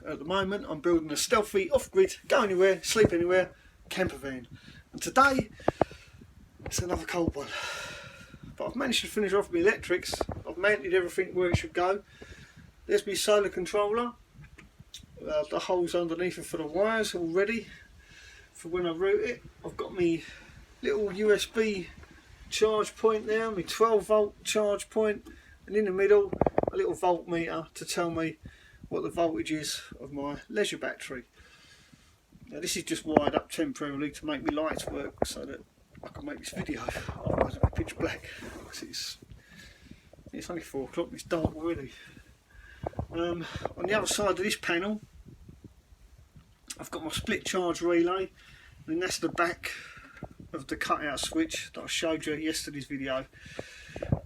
At the moment I'm building a stealthy, off-grid, go anywhere, sleep anywhere camper van, and today it's another cold one, but I've managed to finish off my electrics. I've mounted everything where it should go. There's my solar controller, the holes underneath it for the wires all ready for when I route it. I've got my little USB charge point there, my 12 volt charge point, and in the middle a little voltmeter to tell me what the voltage is of my leisure battery. Now this is just wired up temporarily to make my lights work so that I can make this video, otherwise it'll be pitch black. It's only 4 o'clock and it's dark already. On the other side of this panel I've got my split charge relay, and that's the back of the cutout switch that I showed you in yesterday's video.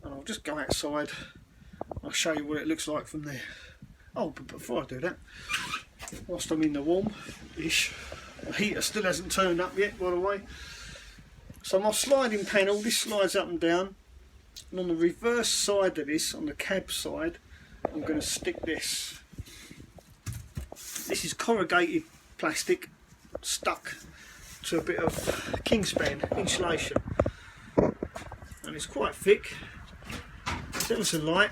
And I'll just go outside and I'll show you what it looks like from there. Oh, but before I do that, whilst I'm in the warm-ish, the heater still hasn't turned up yet, by the way. So my sliding panel, this slides up and down, and on the reverse side of this, on the cab side, I'm going to stick this. This is corrugated plastic stuck to a bit of Kingspan insulation, and it's quite thick. So it's a light.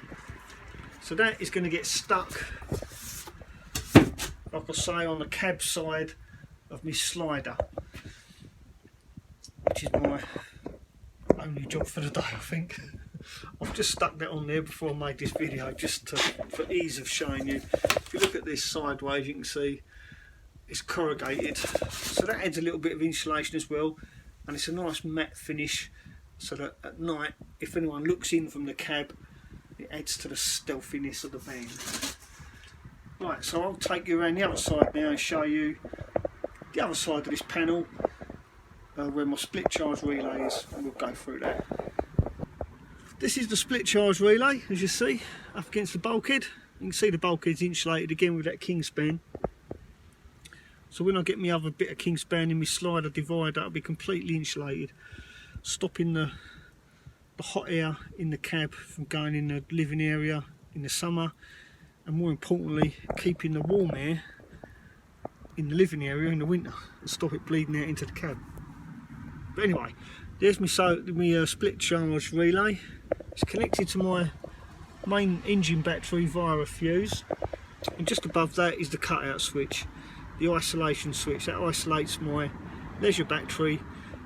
So that is going to get stuck, like I say, on the cab side of my slider, which is my only job for the day, I think. I've just stuck that on there before I made this video, just for ease of showing you. If you look at this sideways, you can see it's corrugated, so that adds a little bit of insulation as well, and it's a nice matte finish, so that at night, if anyone looks in from the cab, it adds to the stealthiness of the van. Right, so I'll take you around the other side now and show you the other side of this panel, where my split charge relay is, and we'll go through that. This is the split charge relay, as you see, up against the bulkhead. You can see the bulkhead's insulated again with that Kingspan. So when I get my other bit of Kingspan in my slider divider, it'll be completely insulated, stopping the hot air in the cab from going in the living area in the summer, and more importantly keeping the warm air in the living area in the winter and stop it bleeding out into the cab. But anyway, there's my split charge relay. It's connected to my main engine battery via a fuse, and just above that is the cutout switch, the isolation switch that isolates my leisure battery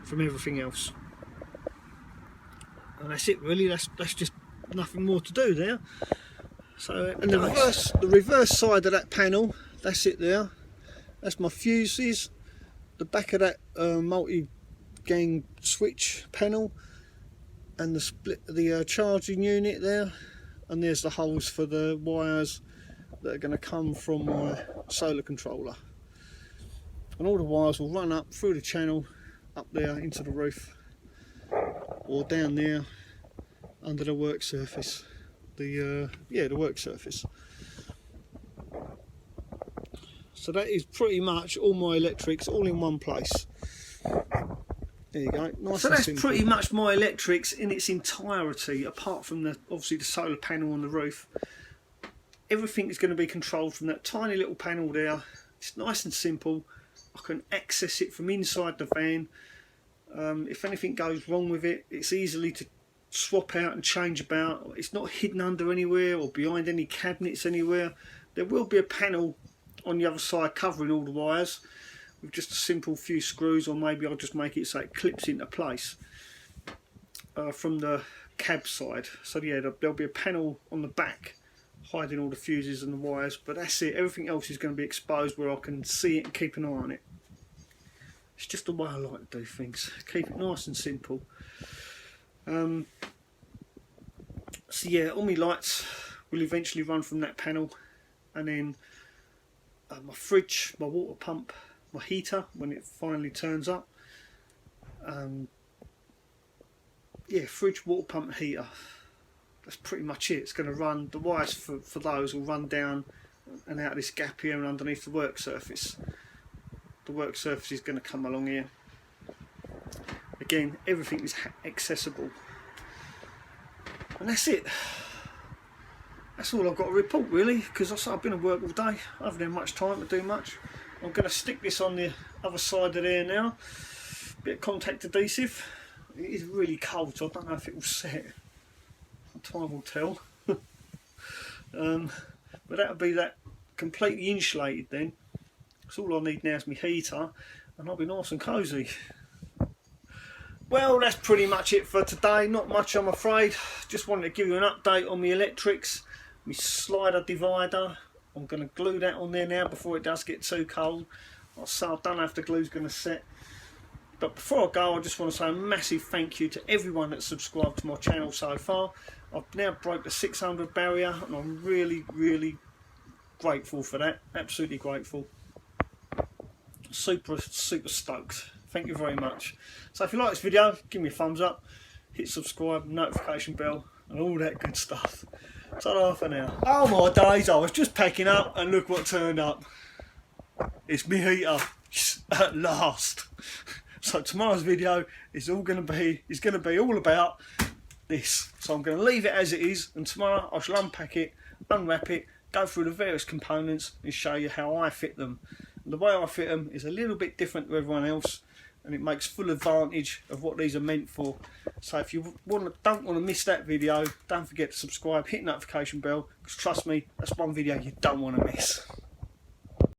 from everything else. And that's it really, that's just nothing more to do there. So, and the reverse side of that panel, that's it there. That's my fuses, the back of that multi-gang switch panel, and the charging unit there, and there's the holes for the wires that are going to come from my solar controller. And all the wires will run up through the channel up there into the roof, or down there under the work surface, the work surface. So that is pretty much all my electrics all in one place. There you go. Nice. So that's simple. Pretty much my electrics in its entirety, apart from obviously the solar panel on the roof. Everything is going to be controlled from that tiny little panel there. It's nice and simple. I can access it from inside the van. If anything goes wrong with it, it's easily to swap out and change about. It's not hidden under anywhere or behind any cabinets anywhere. There will be a panel on the other side covering all the wires with just a simple few screws, or maybe I'll just make it so it clips into place from the cab side. So yeah, there'll be a panel on the back hiding all the fuses and the wires, but that's it. Everything else is going to be exposed where I can see it and keep an eye on it. It's just the way I like to do things, keep it nice and simple. So yeah, all my lights will eventually run from that panel, and then my fridge, my water pump, my heater when it finally turns up. Yeah, fridge, water pump, heater. That's pretty much it. It's going to run, the wires for those will run down and out of this gap here and underneath the work surface. The work surface is going to come along here. Again, everything is accessible. And that's it. that's all I've got to report really, because I've been at work all day. I haven't had much time to do much. I'm going to stick this on the other side of there now. Bit of contact adhesive. It is really cold, so I don't know if it will set. Time will tell. But that'll be that completely insulated then. So all I need now is my heater, and I'll be nice and cosy. Well, that's pretty much it for today. Not much, I'm afraid. Just wanted to give you an update on my electrics. My slider divider, I'm going to glue that on there now before it does get too cold. So I don't know if the glue's going to set. But before I go, I just want to say a massive thank you to everyone that's subscribed to my channel so far. I've now broke the 600 barrier, and I'm really, really grateful for that. Absolutely grateful. Super stoked. Thank you very much. So if you like this video, give me a thumbs up, hit subscribe, notification bell, and all that good stuff. Ta-ra for now. Oh my days, I was just packing up and look what turned up. It's me heater, at last. So tomorrow's video is going to be all about this. So I'm going to leave it as it is, and tomorrow I shall unpack it, unwrap it, go through the various components and show you how I fit them. And the way I fit them is a little bit different to everyone else, and it makes full advantage of what these are meant for. So if you don't want to miss that video, don't forget to subscribe, hit the notification bell, because trust me, that's one video you don't want to miss.